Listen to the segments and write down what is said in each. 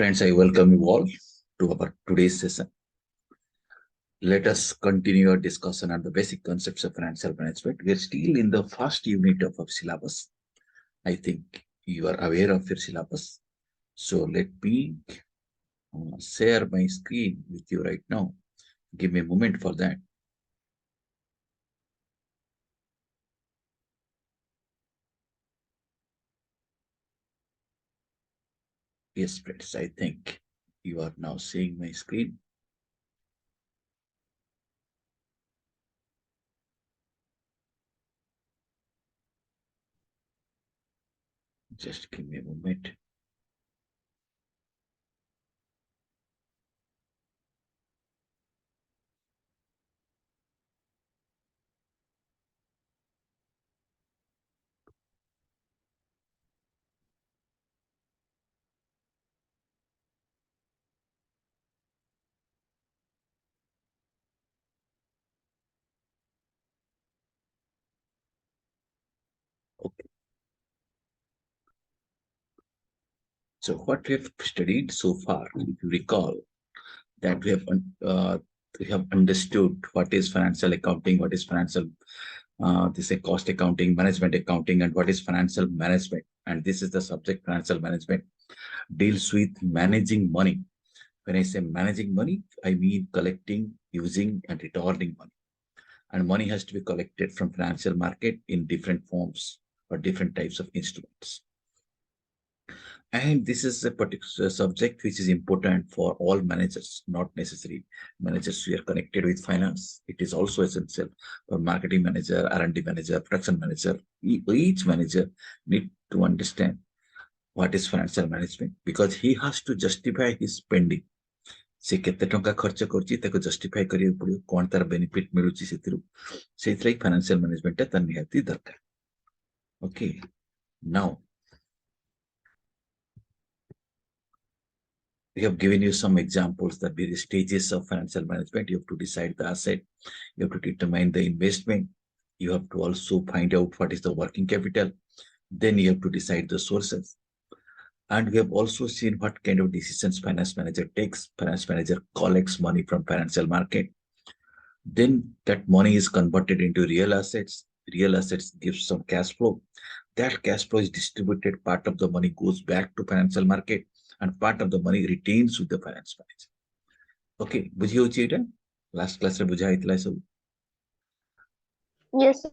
Friends, I welcome you all to our today's session. Let us continue our discussion on the basic concepts of financial management. We are still in the first unit of our syllabus. I think you are aware of your syllabus. So let me share my screen with you right now. Give me a moment for that. Yes, friends, I think you are now seeing my screen. Just give me a moment. Okay. So what we have studied so far, if you recall, that we have understood what is financial accounting, what is financial this is cost accounting, management accounting, and what is financial management. And this is the subject. Financial management deals with managing money. When I say managing money, I mean collecting, using, and returning money. And money has to be collected from financial market in different forms or different types of instruments. And this is a particular subject which is important for all managers, not necessarily managers who are connected with finance. It is also essential for marketing manager, R&D manager, production manager. Each manager need to understand what is financial management because he has to justify his spending. से केते टंका खर्च करछि ताको justify करियो पड़ियो कोन तार benefit मिलुछि सेतिरु सेति फाइनेंशियल मैनेजमेंट त निहाती दरकार. Okay, now we have given you some examples, the various stages of financial management. You have to decide the asset, you have to determine the investment, you have to also find out what is the working capital, then you have to decide the sources. And we have also seen what kind of decisions finance manager takes. Finance manager collects money from financial market. Then that money is converted into real assets. Real assets give some cash flow. That cash flow is distributed. Part of the money goes back to financial market and part of the money retains with the finance manager. Okay, बुझी होची last class रे बुझा इतला सब. Yes, sir.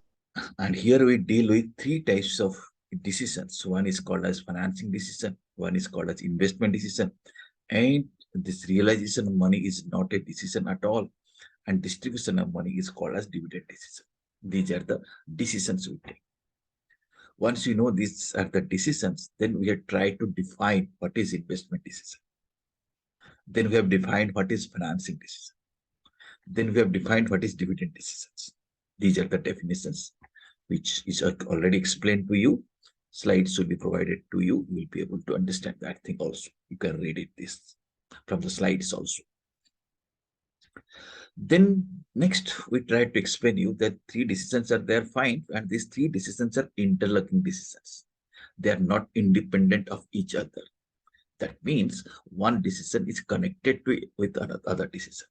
And here we deal with three types of decisions. One is called as financing decision, one is called as investment decision, and this realization of money is not a decision at all, and distribution of money is called as dividend decision. These are the decisions we take. Once you know these are the decisions, then we have tried to define what is investment decision. Then we have defined what is financing decision. Then we have defined what is dividend decisions. These are the definitions, which is already explained to you. Slides will be provided to you. You will be able to understand that thing also. You can read it this from the slides also. Then next, we try to explain you that three decisions are there, fine, and these three decisions are interlocking decisions. They are not independent of each other. That means one decision is connected to with another decision.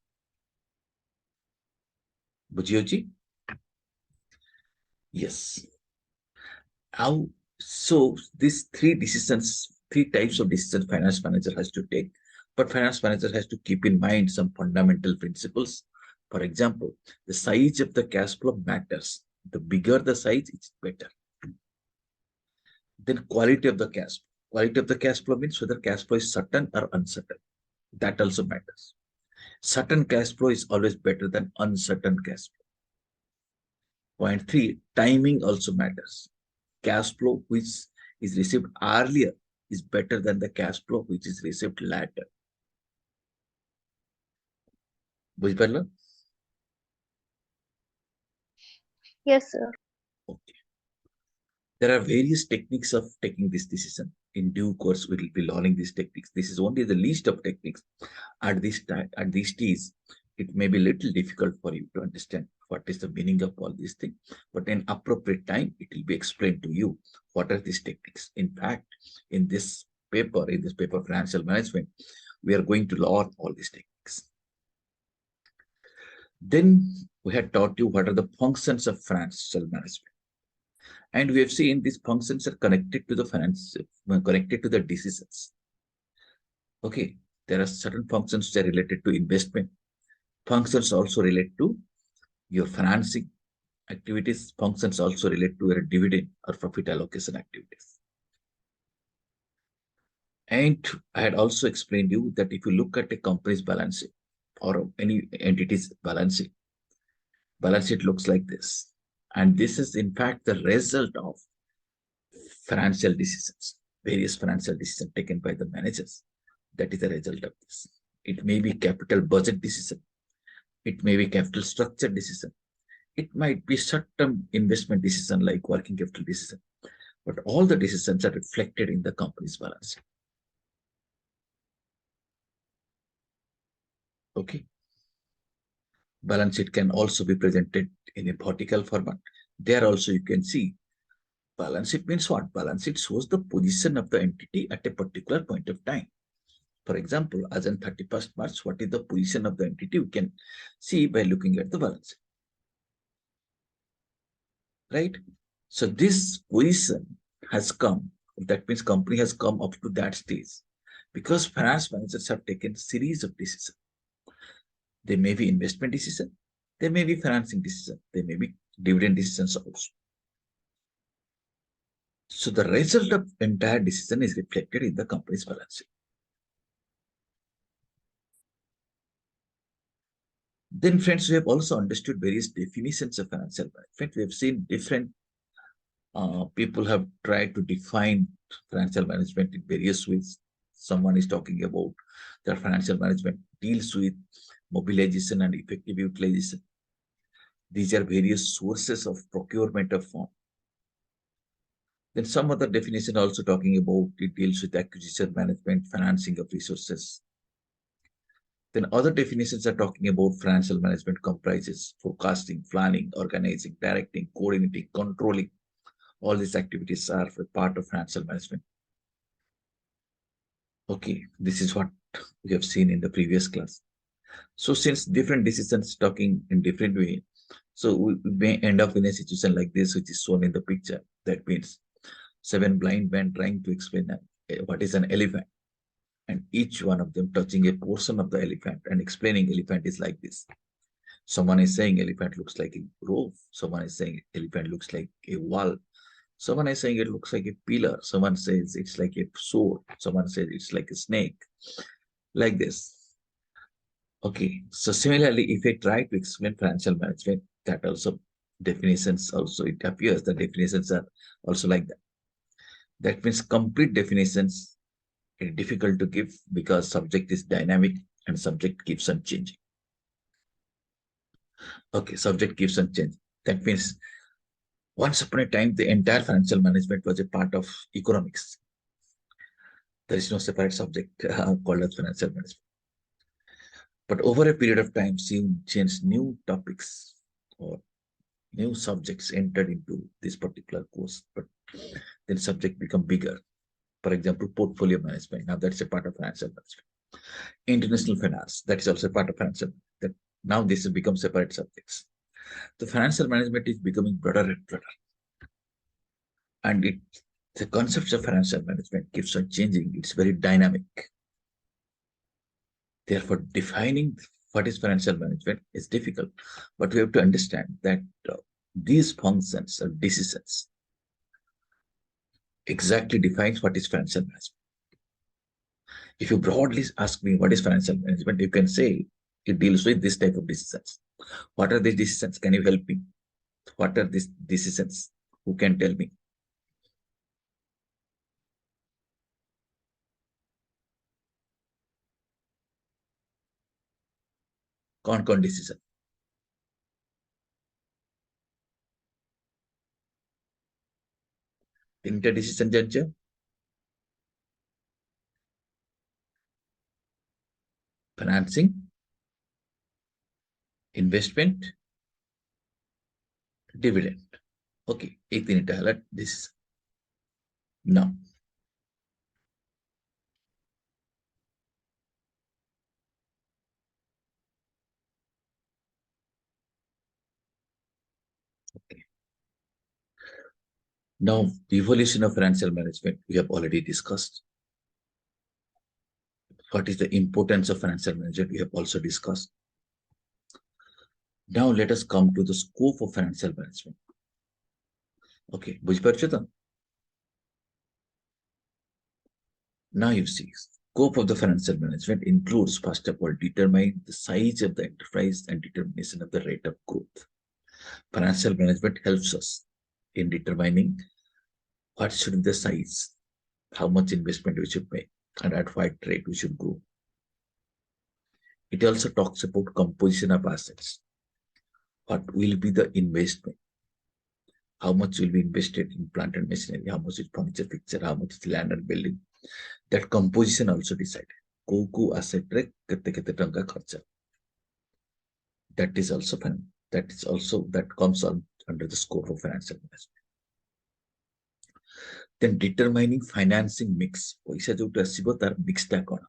Bujioji? Yes. How? So these three decisions, three types of decisions finance manager has to take, but finance manager has to keep in mind some fundamental principles. For example, the size of the cash flow matters. The bigger the size, it's better. Then quality of the cash flow. Quality of the cash flow means whether cash flow is certain or uncertain. That also matters. Certain cash flow is always better than uncertain cash flow. Point three, timing also matters. Cash flow which is received earlier is better than the cash flow which is received later. বুঝতে Yes, sir. Okay. There are various techniques of taking this decision. In due course, we will be learning these techniques. This is only the least of techniques. At this time, at this stage, it may be a little difficult for you to understand what is the meaning of all these things. But in appropriate time, it will be explained to you what are these techniques. In fact, in this paper, in this paper, financial management, we are going to learn all these techniques. Then we had taught you what are the functions of financial management. And we have seen these functions are connected to the finance, connected to the decisions. Okay, there are certain functions that are related to investment. Functions also relate to your financing activities. Functions also relate to your dividend or profit allocation activities. And I had also explained you that if you look at a company's balance sheet or any entity's balance sheet looks like this. And this is in fact the result of financial decisions, various financial decisions taken by the managers. That is the result of this. It may be capital budget decision. It may be capital structure decision. It might be short-term investment decision like working capital decision. But all the decisions are reflected in the company's balance sheet. Okay. Balance sheet can also be presented in a vertical format. There also you can see balance sheet means what? Balance sheet shows the position of the entity at a particular point of time. For example, as on 31st March, what is the position of the entity? We can see by looking at the balance sheet. Right? So this position has come. That means company has come up to that stage because finance managers have taken a series of decisions. They may be investment decision, they may be financing decision, they may be dividend decisions also. So the result of entire decision is reflected in the company's balance sheet. Then, friends, we have also understood various definitions of financial management. We have seen different people have tried to define financial management in various ways. Someone is talking about that financial management deals with mobilization and effective utilization. These are various sources of procurement of funds. Then some other definition also talking about it deals with acquisition management, financing of resources. Then other definitions are talking about financial management comprises forecasting, planning, organizing, directing, coordinating, controlling. All these activities are part of financial management. Okay, this is what we have seen in the previous class. So since different decisions talking in different way, so we may end up in a situation like this, which is shown in the picture. That means 7 blind men trying to explain what is an elephant, and each one of them touching a portion of the elephant and explaining elephant is like this. Someone is saying elephant looks like a roof. Someone is saying elephant looks like a wall. Someone is saying it looks like a pillar. Someone says it's like a sword. Someone says it's like a snake. Like this. Okay. So similarly, if I try to explain financial management, that also definitions also it appears the definitions are also like that. That means complete definitions are difficult to give because subject is dynamic and subject keeps on changing. Okay, subject keeps on changing. That means once upon a time, the entire financial management was a part of economics. There is no separate subject called as financial management. But over a period of time, since new topics or new subjects entered into this particular course, but then subject become bigger. For example, portfolio management. Now that's a part of financial management. International finance, that is also a part of financial. That now this has become separate subjects. The financial management is becoming broader and broader. And the concepts of financial management keeps on changing. It's very dynamic. Therefore, defining what is financial management is difficult. But we have to understand that these functions or decisions exactly defines what is financial management. If you broadly ask me what is financial management, you can say it deals with this type of decisions. What are these decisions? Can you help me? What are these decisions? Who can tell me? कौन decision? तीनटा decision জানছো? Financing, investment, dividend. Okay, एक तीनटा हला this. Now, Now, the evolution of financial management, we have already discussed. What is the importance of financial management, we have also discussed. Now, let us come to the scope of financial management. Okay, বুঝতে তো? Now you see, scope of the financial management includes, first of all, determining the size of the enterprise and determination of the rate of growth. Financial management helps us in determining what should be the size, how much investment we should make, and at what rate we should grow. It also talks about composition of assets. What will be the investment? How much will be invested in plant and machinery? How much is furniture, fixture? How much is land and building? That composition also decided. Ko asset re kete tanga kharcha. That is also fun. That comes on under the scope of financial management. Then determining financing mix. Paisa जोटा आसीबो तार mix टा कोन.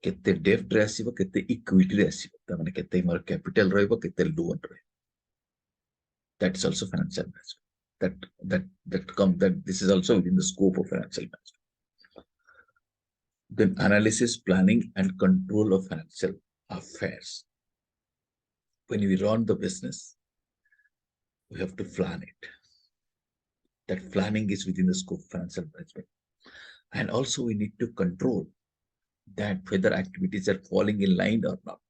केते debt रे आसीबो केते equity रे आसीबो. ता माने केते मोर capital रहइबो केते loan रहइबो. That's also financial management. That this is also within the scope of financial management. Then analysis, planning, and control of financial affairs. When we run the business, we have to plan it. That planning is within the scope of financial management. And also we need to control that whether activities are falling in line or not.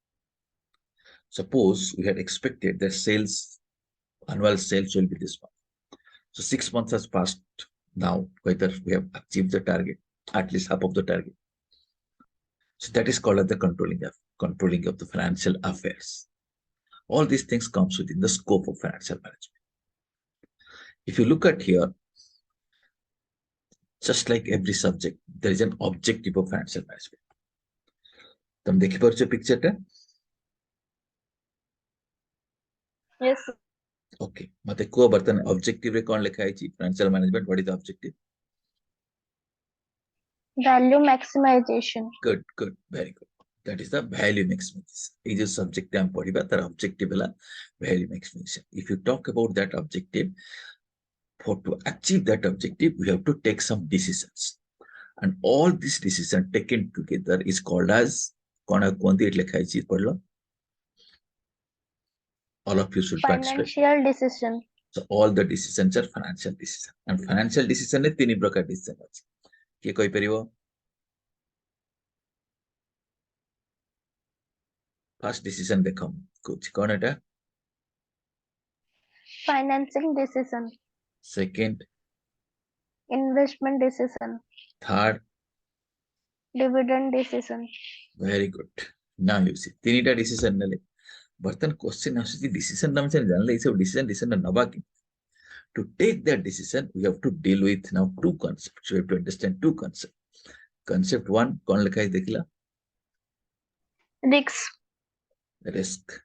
Suppose we had expected that annual sales will be this month. So 6 months has passed now, whether we have achieved the target, at least half of the target. So that is called as the controlling of the financial affairs. All these things comes within the scope of financial management. If you look at here, just like every subject, there is an objective of financial management. तुम देखि पारुछ picture टा? Yes, sir. Okay, मते को बर्तन objective रे कोन लिखा है financial management, what is the objective? Value maximization. Good, very good. That is the value maximization. ये जो सब्जेक्ट हम पढ़िबा तार ऑब्जेक्टिव है value maximization. If you talk about that objective, to achieve that objective, we have to take some decisions. And all these decisions taken together is called as, all of you should participate. Financial decision. So all the decisions are financial decisions. And financial decision ne tini prakar decision achi. Kiye koi paribo? First decision dekham. Kuch kon eta? Financing decision. Second. Investment decision. Third. Dividend decision. Very good. Now you see. Tinita decision nale. Bhartan question aସୁଛି decision naam se janle ei sab decision naba ki. To take that decision, we have to deal with now two concepts. We have to understand two concepts. Concept one, kon likha hai dekhla? Risk.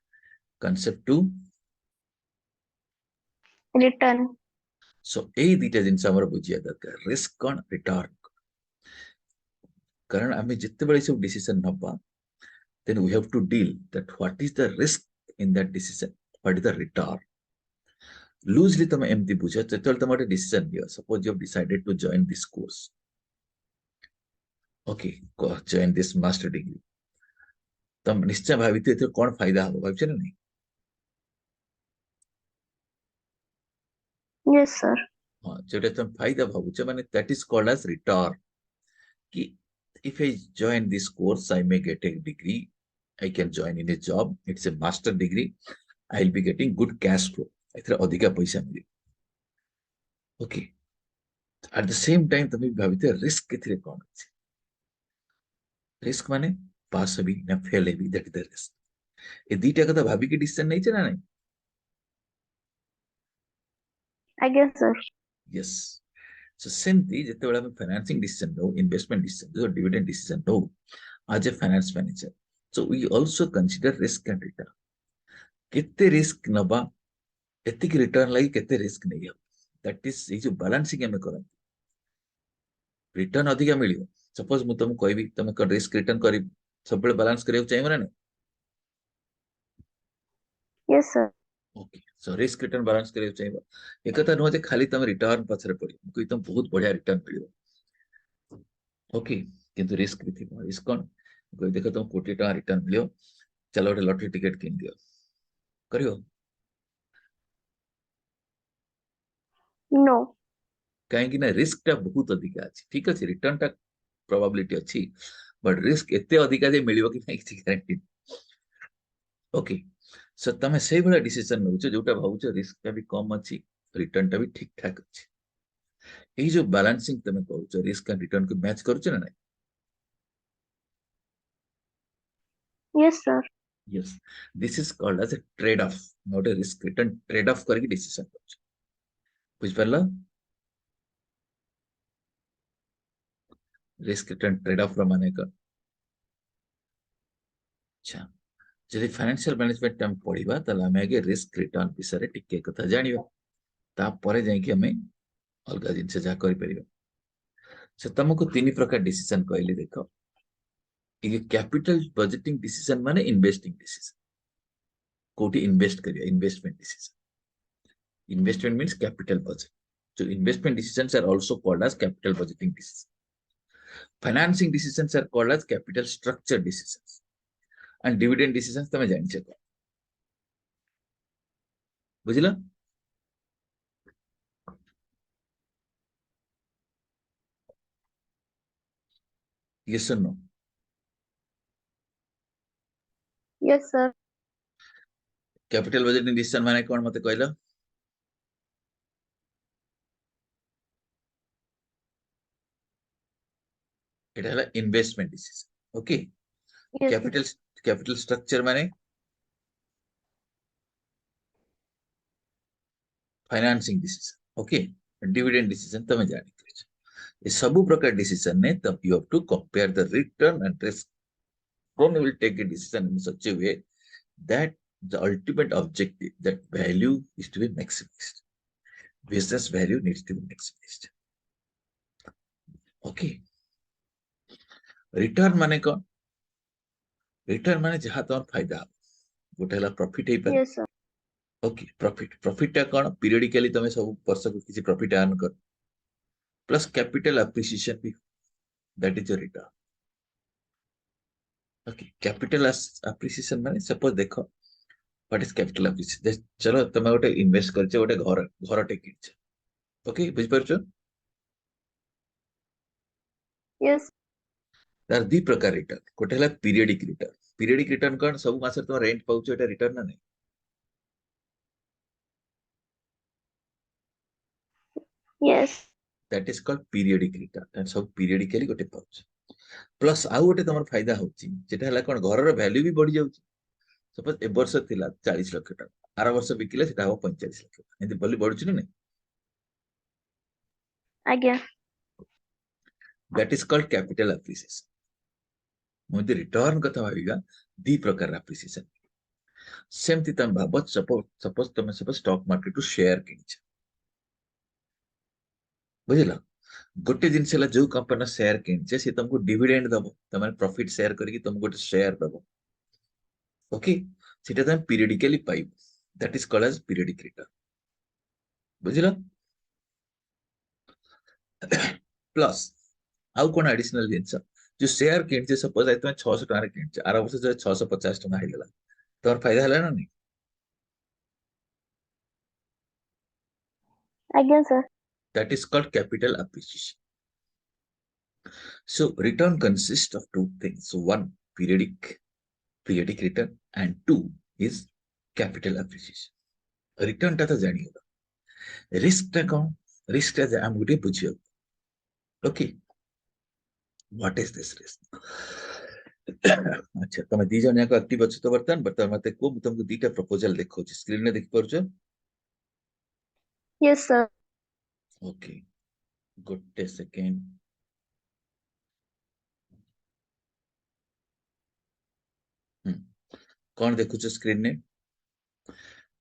Concept two, return. So ei dita jinsa amar bujhiya darkar. Risk kon, return. Karan ame jette bale sab decision naba, then we have to deal that what is the risk in that decision, what is the return. Loosely tame emti bujha chetal tamare decision niyo. Suppose you have decided to join this course. Okay, join this master degree. तम निश्चय भावित एथि कोन फायदा हो भाबछ ना नहीं? Yes, sir. हां, जेटा तम फायदा भाबछ माने that is called as return. कि if I join this course, I may get a degree. I can join in a job. It's a master degree. I'll be getting good cash flow. एथि अधिका पैसा मिले. Okay. At the same time, तमे भावित risk केथि कोन अछि? Risk माने पास heavy ना fail heavy, that is the risk. ए दीटा कथा भाबी के डिसीजन नहीं छै ना नहीं? I guess, sir. Yes. So सेमती जेतेबेला हम फाइनेंसिंग डिसीजन नो, इन्वेस्टमेंट डिसीजन नो, डिविडेंड डिसीजन नो, as a finance manager, so we also consider risk and return. केते रिस्क नबा, एतिक रिटर्न लागि केते रिस्क नहीं हो. That is ये जो बैलेंसिंग हमें करन. रिटर्न अधिका मिलियो. सपोज मु तुम कहबी तुम कर रिस्क रिटर्न करी सब बैलेंस करियो चाहिए ना नहीं? Yes, sir. Okay. So risk return balance करियो चाहिए एक कथा नुह जे खाली तुम रिटर्न पछरे पड़ियो कोई तुम बहुत बढ़िया रिटर्न मिलियो ओके किंतु रिस्क भी थी रिस्क कौन कोई देखो तुम कोटी टका रिटर्न मिलियो चलो गोटे लॉटरी टिकट किन दियो करियो नो। कहीं ना रिस्क टा बहुत अधिक अछि ठीक अछि रिटर्न टा प्रोबेबिलिटी अछि बट रिस्क एते अधिक जे मिलियो कि नहीं किसी गारंटी ओके सो तमे सेही भला डिसीजन नउछ जोटा भाबुछ रिस्क टा भी कम अछि रिटर्न टा भी ठीक ठाक अछि एई जो बैलेंसिंग तमे कहउछ रिस्क एंड रिटर्न को मैच करूछ ना नहीं yes sir. Yes this is called as a trade off not a risk return trade off करके डिसीजन करूछ बुझ परला रिस्क रिटर्न ट्रेड ऑफ ର ମାନେ କଣ अच्छा ଯଦି ଫାଇନାନ୍ସିଆଲ ମ୍ୟାନେଜମେଣ୍ଟ ଆମେ ପଢିବା ତାହେଲେ ଆମେ ଆଗେ ରିସ୍କ ରିଟର୍ନ ବିଷୟରେ ଟିକେ କଥା ଜାଣିବା ତାପରେ ଯାଇକି ଆମେ ଅଲଗା ଜିନିଷ ଯାହା କରିପାରିବା ସେ ତମକୁ ତିନି ପ୍ରକାର ଡିସିଜନ କହିଲି ଦେଖ ये कैपिटल बजटिंग डिसीजन माने इन्वेस्टिंग डिसीजन कोटी इन्वेस्ट करिया investment decision investment means capital budget so investment decisions are also called as capital budgeting decisions financing decisions are called as capital structure decisions and dividend decisions तमे जानि छ बुझिला yes or no yes sir. Capital budgeting decision माने कोन मते कहलो এটা হলো investment decision okay yes sir. Capital capital structure মানে financing decision okay dividend decision तमे जानि छ ये सब प्रकार डिसीजन ने तब you have to compare the return and risk one will take a decision in such a way that the ultimate objective that value is to be maximized business value needs to be maximized okay return माने कौन return माने जहां तोर फायदा गोटे हला profit हे पारे yes sir. Okay profit profit टा कौन पीरियडिकली तमे सब वर्ष को किसी प्रॉफिट अर्न कर प्लस कैपिटल एप्रिसिएशन भी that is your return okay capital appreciation माने सपोज देखो व्हाट इज कैपिटल एप्रिसिएशन चलो तमे गोटे इन्वेस्ट करछ गोटे घर घर टे किछ ओके बुझ परछ यस। तार दी प्रकार रिटर्न गोटे हला पीरियडिक रिटर्न कौन सब मास तुम रेंट पाउछ एटा रिटर्न ना नहीं yes. That is called periodic return सब पीरियडिकली गोटे पाउछ प्लस आउ गोटे तमर फायदा होची जेटा हला कोन घर रो वैल्यू भी बढ़ी जाउची सपोज ए वर्ष थिला 40 लाख टका आर वर्ष बिकिले सेटा हो 45 लाख एंति बोली बढ़ुची ना नहीं आज्ञा। That is called capital appreciation मुझे रिटर्न कथा भाबिगा दी प्रकार एप्रिसिएशन सेमति तम भाबत सपोज तमे सब स्टॉक मार्केट टू शेयर किनिछ बुझिला गोटे जिनस जो कंपनी शेयर किनछे से तुमको डिविडेंड दबो तमे प्रॉफिट शेयर करके तुमको गोटे शेयर दबो ओके सेटा तुम पीरियडिकली पाइबो that is called as periodic return बुझिला प्लस आउ कोन एडिशनल जिनस जो शेयर किनछे सपोज आई तुम 600 टका रे किनछे आर वर्ष जो 650 टका हेला तोर फायदा हला ना नहीं आज्ञा sir. that is called capital appreciation so return consists of two things so one periodic return and two is capital appreciation return टा तो जानी होगा रिस्क टा कौन रिस्क टा हम गुटे बुझियो okay what is this risk अच्छा तमे दी जन याको एक्टिव अछि तो बर्तमान मते को तुमको दीटा प्रपोजल देखो स्क्रीन में देख परछो यस सर। ओके गुटे सेकेंड कौन देखुछ स्क्रीन ने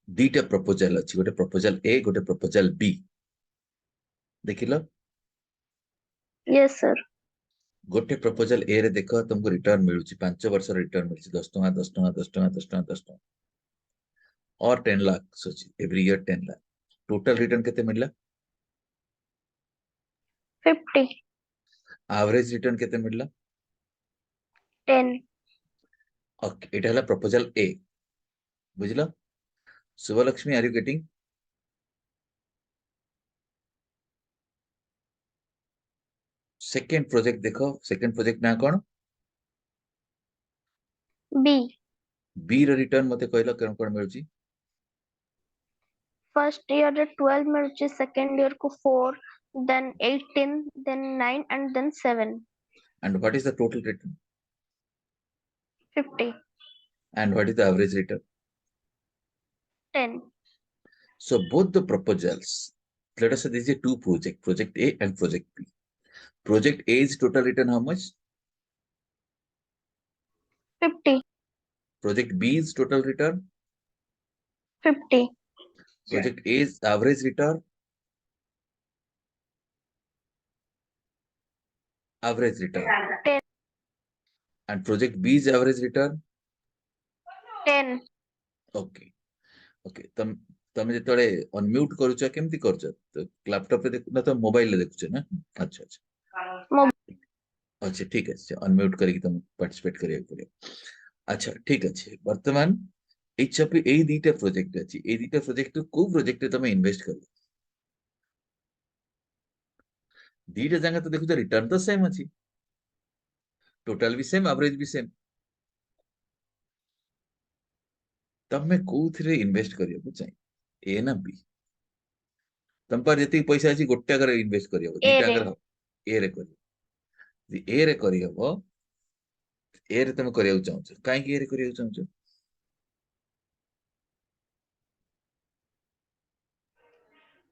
दीटा प्रपोजल अछि गोटे प्रपोजल ए गोटे प्रपोजल बी देखिलो यस सर। गोटे प्रपोजल ए रे देखो तुमको रिटर्न मिलुची 5 वर्ष रिटर्न मिलुची 10 टका 10 टका 10 टका 10 टका 10 टका और 10 लाख सोची every year 10 lakh total return केते मिलला 50. एवरेज रिटर्न केते मिलला 10. ओके एटा हला प्रपोजल ए बुझला Shubhalakshmi are you getting second project देखो सेकंड प्रोजेक्ट ना कोन B. बी रो रिटर्न मते कहलो कोन कोन मिलुची First year रे 12 मिलुची, second year को 4, then 18, then 9 and then 7. and what is the total return 50. and what is the average return 10. so both the proposals let us say this is two project A and project B project A is total return how much 50. project B is total return 50. project A is average return average return 10. and project B is average return 10. okay okay ତମେ ଯେତେବେଳେ ଅନମ୍ୟୁଟ କରୁଛ କେମିତି କରୁଛ laptop ରେ ଦେଖୁନ ତ mobile ରେ ଦେଖୁଛ ନା ଆଚ୍ଛା ଆଚ୍ଛା ଆଚ୍ଛା ଠିକ ଅଛି ଅନମ୍ୟୁଟ କରିକି ତମକୁ ପାର୍ଟିସିପେଟ କରିବାକୁ ପଡିବ ଆଚ୍ଛା ଠିକ ଅଛି ବର୍ତ୍ତମାନ ଏଇ ଦିଟା ପ୍ରୋଜେକ୍ଟ ଅଛି ଏଇ ଦିଟା ପ୍ରୋଜେକ୍ଟ କୋଉ ପ୍ରୋଜେକ୍ଟରେ ତମେ ଇନଭେଷ୍ଟ କରିବ ଦିଟା ଯାକ ତ ଦେଖୁଛ ରିଟର୍ନ ତ ସେମ ଅଛି ଟୋଟାଲ ବି ସେମ ଆଭରେଜ ବି ସେମ ତମେ କୋଉଥିରେ ଇନଭେଷ୍ଟ କରିବାକୁ ଚାହିଁ ଏ ନା ବି ତମ ପାଖରେ ଯେତିକି ପଇସା ଅଛି ଗୋଟେ ଜାଗାରେ ଇନଭେଷ୍ଟ କରିହବ A ଦିଟା ରେ। ଜାଗାରେ ଏ ରେ କରିବ ଯଦି ଏ ରେ କରିହବ ଏ ରେ ତମେ କରିବାକୁ ଚାହୁଁଛ କାହିଁକି ଏ ରେ କରିବାକୁ ଚାହୁଁଛ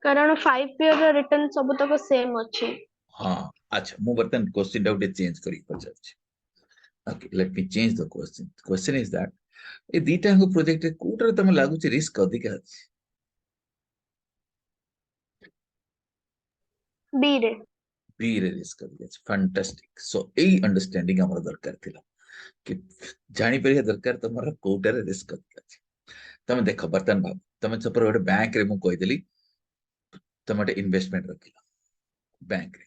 କାରଣ 5 year ର ରିଟର୍ନ ସବୁ ତକ ସେମ ଅଛି। ହଁ ଆଚ୍ଛା ମୁଁ ବର୍ତ୍ତମାନ କ୍ୱେଶ୍ଚିନ୍ ଟା ଗୋଟେ ଚେଞ୍ଜ କରିକି ପଚାରୁଛି okay let me change the question is that ଏ ଦିଟାଙ୍କ ପ୍ରୋଜେକ୍ଟରେ କୋଉଟାରେ ତମେ ଲାଗୁଛି ରିସ୍କ ଅଧିକା ଅଛି B ରେ। B ରେ ରିସ୍କ ଅଧିକା ଅଛି ଫାଣ୍ଟାଷ୍ଟିକ ସୋ ଏଇ ଅଣ୍ଡରଷ୍ଟାଣ୍ଡିଂ ଆମର ଦରକାର ଥିଲା କି ଜାଣିପାରିବା ଦରକାର ତମର କୋଉଟାରେ ରିସ୍କ ଅଧିକା ଅଛି ତମେ ଦେଖ ବର୍ତ୍ତମାନ ଭାବ ତମେ ସପୋଜ ଗୋଟେ ବ୍ୟାଙ୍କରେ ମୁଁ କହିଦେଲି ତମେ ଗୋଟେ ଇନଭେଷ୍ଟମେଣ୍ଟ ରଖିଲ ବ୍ୟାଙ୍କରେ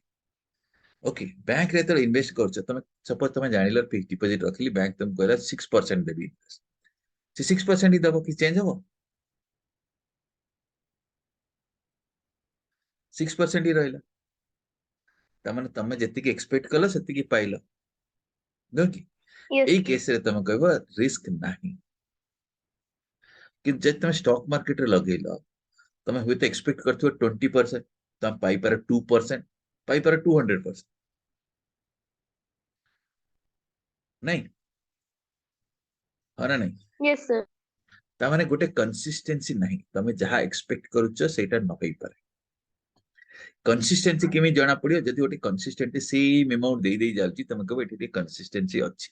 ଓକେ ବ୍ୟାଙ୍କରେ ଯେତେବେଳେ ଇନଭେଷ୍ଟ କରୁଛ ତମେ ସପୋଜ ତମେ ଜାଣିଲ ଫିକ୍ସ ଡିପୋଜିଟ ରଖିଲି ବ୍ୟାଙ୍କ ତମକୁ କହିଲା 6% ଦେବି ସେ 6% ହିଁ ଦବ କି ଚେଞ୍ଜ ହବ 6% ହିଁ ରହିଲା ତାମାନେ ତମେ ଯେତିକି ଏକ୍ସପେକ୍ଟ କଲ ସେତିକି ପାଇଲ ନୁହେଁ କି Yes. ଏଇ କେସରେ ତମେ କହିବ ରିସ୍କ ନାହିଁ କିନ୍ତୁ ଯଦି ତମେ ଷ୍ଟକ୍ ମାର୍କେଟରେ ଲଗେଇଲ ତମେ ହୁଏତ ଏକ୍ସପେକ୍ଟ କରିଥିବ 20% ତମେ ପାଇପାର 2% ପାଇପାର 200% ନାଇଁ ହଁ ନା ନାଇଁ Yes sir. ତାମାନେ ଗୋଟେ କନସିଷ୍ଟେନ୍ସି ନାହିଁ ତମେ ଯାହା ଏକ୍ସପେକ୍ଟ କରୁଛ ସେଇଟା ନ ହେଇପାରେ କନସିଷ୍ଟେନ୍ସି କେମିତି ଜଣା ପଡିବ ଯଦି ଗୋଟେ କନସିଷ୍ଟେନ୍ସି ସେମ୍ ଆମାଉଣ୍ଟ ଦେଇ ଯାଉଛି ତମେ କହିବ ଏଠି ଟିକେ କନସିଷ୍ଟେନ୍ସି ଅଛି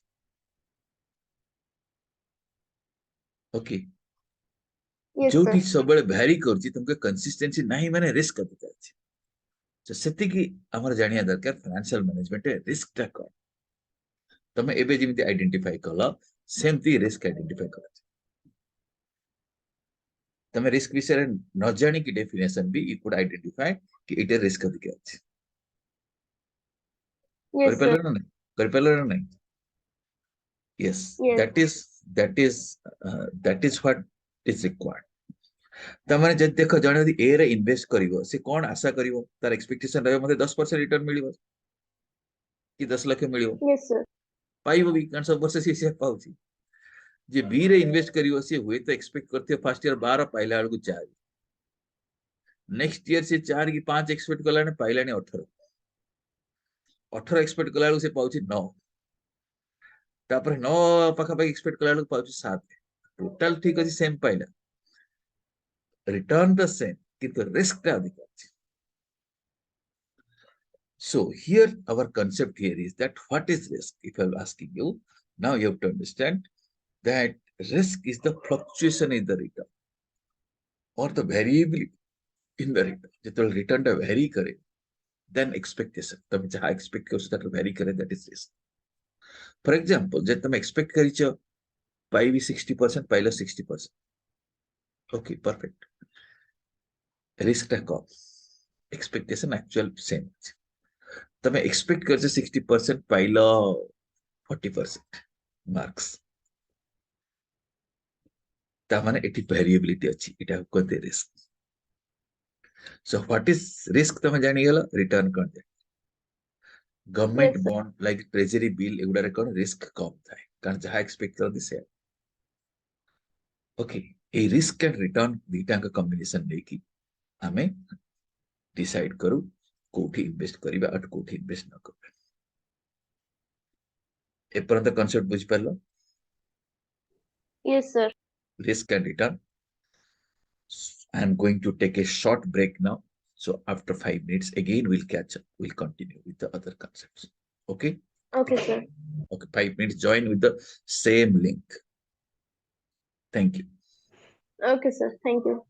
ଓକେ Yes sir. ଯୋଉଠି ସବୁବେଳେ ଭ୍ୟାରି କରୁଛି ତମକୁ କନସିଷ୍ଟେନ୍ସି ନାହିଁ ମାନେ ରିସ୍କ ଅଧିକା ଅଛି ତ ସେତିକି ଆମର ଜାଣିବା ଦରକାର ଫାଇନାନ୍ସିଆଲ ମ୍ୟାନେଜମେଣ୍ଟ ରିସ୍କ ଟା କଣ ତମେ ଏବେ ଯେମିତି ଆଇଡେଣ୍ଟିଫାଇ କଲ ସେମିତି ରିସ୍କ ଆଇଡେଣ୍ଟିଫାଇ କର ତମେ ରିସ୍କ ବିଷୟରେ ନ ଜାଣିକି ଡେଫିନେସନ ବି ୟୁ କୁଡ ଆଇଡେଣ୍ଟିଫାଇ କି ଏଇଟା ରିସ୍କ ଅଧିକା ଅଛି Yes sir. କରିପାରିଲ ନା ନାଇଁ କରିପାରିଲ ନା ନାଇଁ yes Yes. that is what is required ତାମାନେ ଯଦି ଦେଖ ଜଣେ ଯଦି ଏ ରେ ଇନଭେଷ୍ଟ କରିବ ସେ କଣ ଆଶା କରିବ ତାର ଏକ୍ସପେକ୍ଟେସନ ରହିବ ମତେ 10% ରିଟର୍ନ ମିଳିବ କି 10 ଲକ୍ଷ ମିଳିବ Yes sir. ପାଇବ ବି କାରଣ ସବୁ ବର୍ଷ ସିଏ ପାଉଛି ଯେ ବି ରେ ଇନଭେଷ୍ଟ କରିବ ସିଏ ହୁଏତ ଏକ୍ସପେକ୍ଟ କରିଥିବ ଫାର୍ଷ୍ଟ ଇୟର 12 ପାଇଲା ବେଳକୁ 4 ନେକ୍ସଟ ଇୟର ସେ 4 କି 5 ଏକ୍ସପେକ୍ଟ କଲାଣି ପାଇଲାଣି 18 ଏକ୍ସପେକ୍ଟ କଲା ବେଳକୁ ସେ ପାଉଛି 9 ତାପରେ 9 ପାଖାପାଖି ଏକ୍ସପେକ୍ଟ କଲା ବେଳକୁ ପାଉଛି 7 ଟୋଟାଲ ଠିକ ଅଛି ସେମ ପାଇଲା ରିଟର୍ନ ଦ ସେମ କିନ୍ତୁ ରିସ୍କ ଟା ଅଧିକ ଅଛି so here our concept here is that what is risk if I'm asking you now you have to understand that risk is the fluctuation in the return or the variability in the return ଯେତେବେଳେ return ଟା vary କରେ then expectation ତମେ ଯାହା expect କରୁଛ ତାଠୁ vary କରେ that is risk for example ଯଦି ତମେ ଏକ୍ସପେକ୍ଟ କରିଛ ପାଇବି 60% ପାଇଲ 60% Okay, perfect. Risk टा कम, expectation actual same ଅଛି। तमे expect करछे 60% पाइलो 40% marks, ता माने एटी variability अछि, इटा कहते risk। So what is risk तमे जानि गेलो, return कौन दे। Government Yes, sir. Bond like treasury bill एगुडा कौन रिस्क कम थाए, कारण जहाँ एक्सपेक्ट करते से। Okay, a risk and return दीटा का कॉम्बिनेशन लेकी आमे डिसाइड करू कोठी इन्वेस्ट करिबा अट कोठी इन्वेस्ट न करबा। ए परंत कांसेप्ट बुझ परलो, Yes, sir. risk and return। I am going to take a short break now, so after 5 minutes again we'll catch up, we'll continue with the other concepts। Okay, Okay, sir. okay, 5 minutes, join with the same link। Thank you। Okay, sir. Thank you.